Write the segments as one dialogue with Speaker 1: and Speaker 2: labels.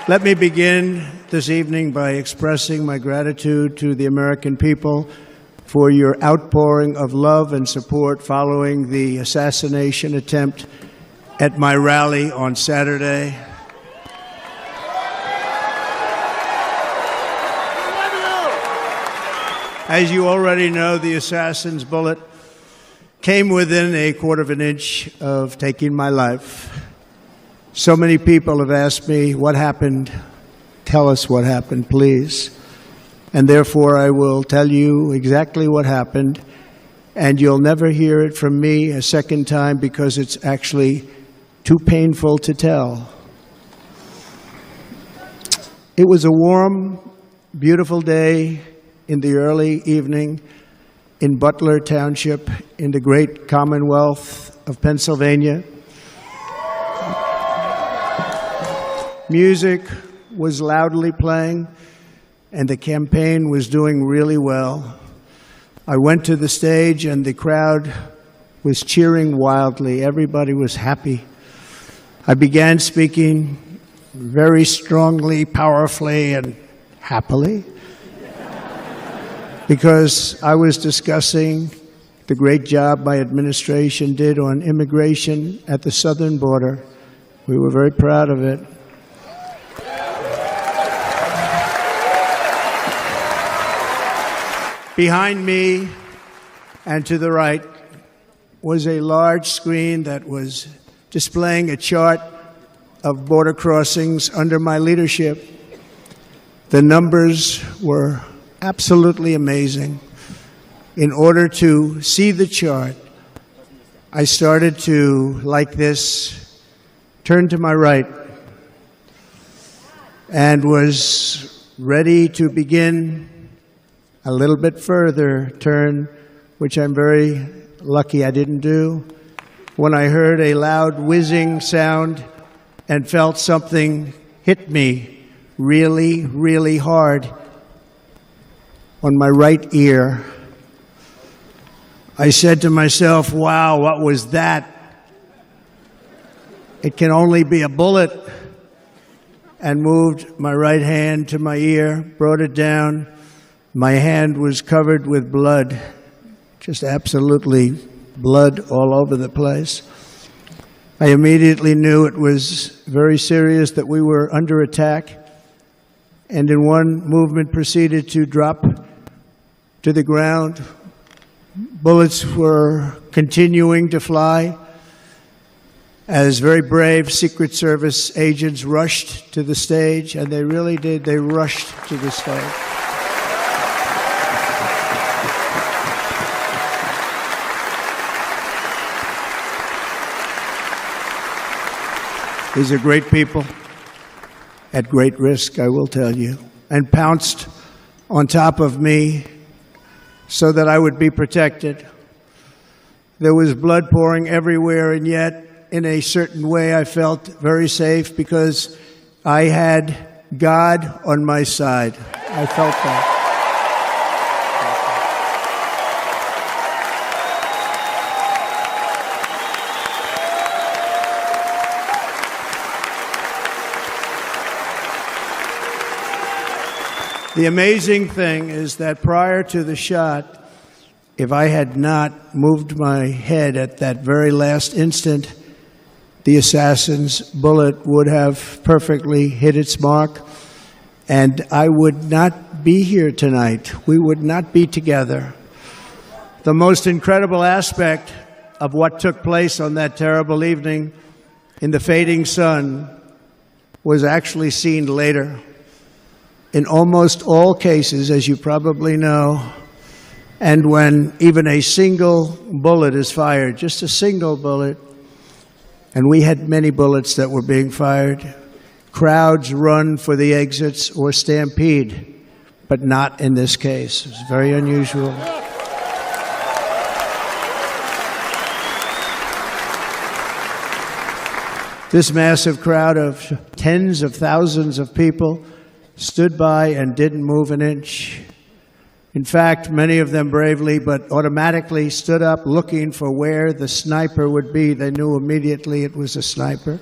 Speaker 1: Let me begin this evening by expressing my gratitude to the American people for your outpouring of love and support following the assassination attempt at my rally on Saturday. As you already know, the assassin's bullet came within a quarter of an inch of taking my life. So many people have asked me, what happened? Tell us what happened, please. And therefore, I will tell you exactly what happened, and you'll never hear it from me a second time because it's actually too painful to tell. It was a warm, beautiful day in the early evening in Butler Township in the great Commonwealth of Pennsylvania. Music was loudly playing, and the campaign was doing really well. I went to the stage, and the crowd was cheering wildly. Everybody was happy. I began speaking very strongly, powerfully, and happily, because I was discussing the great job my administration did on immigration at the southern border. We were very proud of it. Behind me and to the right was a large screen that was displaying a chart of border crossings under my leadership. The numbers were absolutely amazing. In order to see the chart, I started to, like this, turn to my right and was ready to begin a little bit further turn, which I'm very lucky I didn't do, when I heard a loud whizzing sound and felt something hit me really, really hard on my right ear. I said to myself, wow, what was that? It can only be a bullet. And moved my right hand to my ear, brought it down. My hand was covered with blood, just absolutely blood all over the place. I immediately knew it was very serious, that we were under attack, and in one movement proceeded to drop to the ground. Bullets were continuing to fly as very brave Secret Service agents rushed to the stage, and they really did. They rushed to the stage. These are great people, at great risk, I will tell you, and pounced on top of me so that I would be protected. There was blood pouring everywhere, and yet, in a certain way, I felt very safe because I had God on my side. I felt that. The amazing thing is that prior to the shot, if I had not moved my head at that very last instant, the assassin's bullet would have perfectly hit its mark, and I would not be here tonight. We would not be together. The most incredible aspect of what took place on that terrible evening in the fading sun was actually seen later. In almost all cases, as you probably know, and when even a single bullet is fired, just a single bullet, and we had many bullets that were being fired, crowds run for the exits or stampede, but not in this case. It's very unusual. This massive crowd of tens of thousands of people stood by and didn't move an inch. In fact, many of them bravely but automatically stood up looking for where the sniper would be. They knew immediately it was a sniper.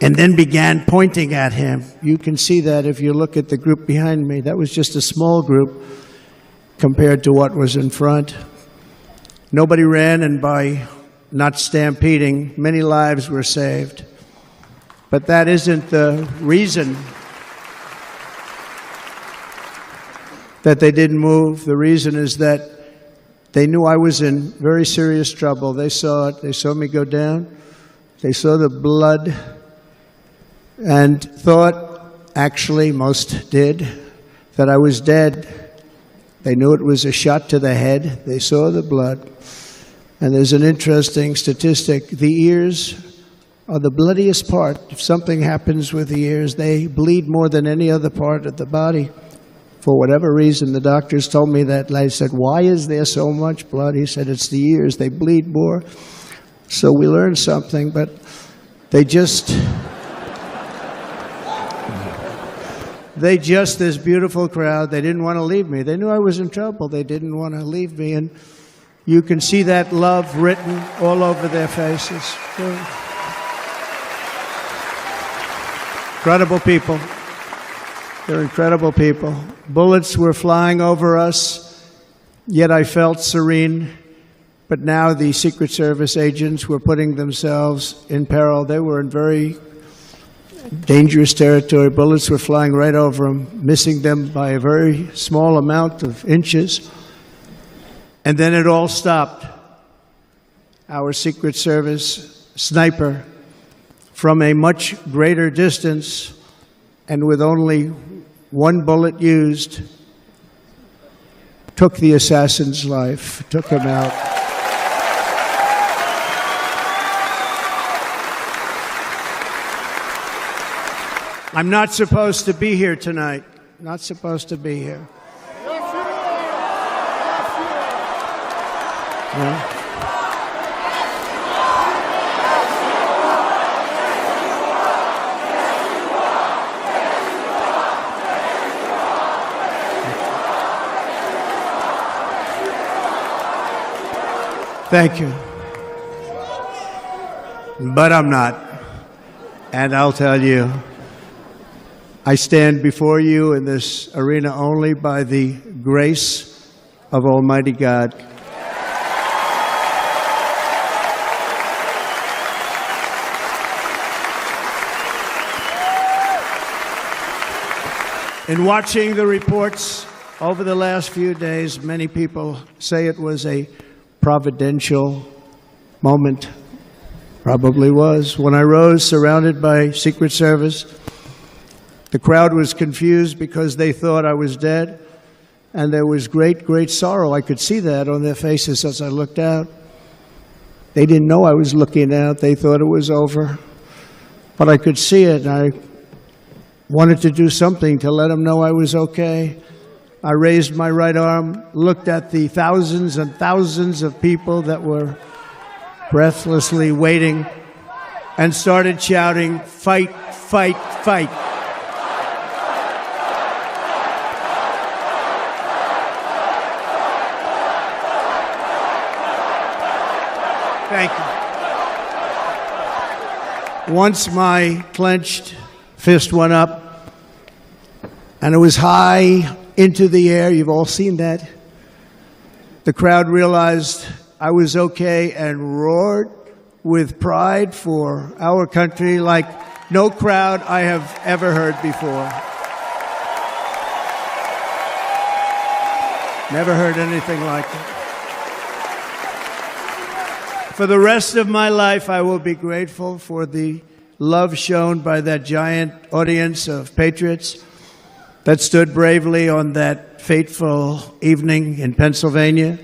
Speaker 1: and then began pointing at him. You can see that if you look at the group behind me. That was just a small group compared to what was in front. Nobody ran, and by not stampeding, many lives were saved. But that isn't the reason that they didn't move. The reason is that they knew I was in very serious trouble. They saw it. They saw me go down. They saw the blood and thought, actually most did, that I was dead. They knew it was a shot to the head. They saw the blood. And there's an interesting statistic. The ears are the bloodiest part. If something happens with the ears, they bleed more than any other part of the body. For whatever reason, the doctors told me that. I said, why is there so much blood? He said, it's the ears. They bleed more. So we learned something, but they just, this beautiful crowd, they didn't want to leave me. They knew I was in trouble. They didn't want to leave me. And you can see that love written all over their faces. Incredible people. They're incredible people. Bullets were flying over us, yet I felt serene. But now the Secret Service agents were putting themselves in peril. They were in very dangerous territory. Bullets were flying right over them, missing them by a very small amount of inches. And then it all stopped. Our Secret Service sniper, from a much greater distance and with only one bullet used, took the assassin's life, took him out. I'm not supposed to be here tonight. Not supposed to be here. Yeah. Thank you. But I'm not. And I'll tell you, I stand before you in this arena only by the grace of Almighty God. In watching the reports over the last few days, many people say it was a providential moment. Probably was. When I rose surrounded by Secret Service, the crowd was confused because they thought I was dead, and there was great, great sorrow. I could see that on their faces as I looked out. They didn't know I was looking out. They thought it was over. But I could see it, and I wanted to do something to let them know I was okay. I raised my right arm, looked at the thousands and thousands of people that were breathlessly waiting, and started shouting, "Fight, fight, fight." Thank you. Once my clenched fist went up, and it was high into the air. You've all seen that. The crowd realized I was okay and roared with pride for our country like no crowd I have ever heard before. Never heard anything like it. For the rest of my life, I will be grateful for the love shown by that giant audience of patriots that stood bravely on that fateful evening in Pennsylvania.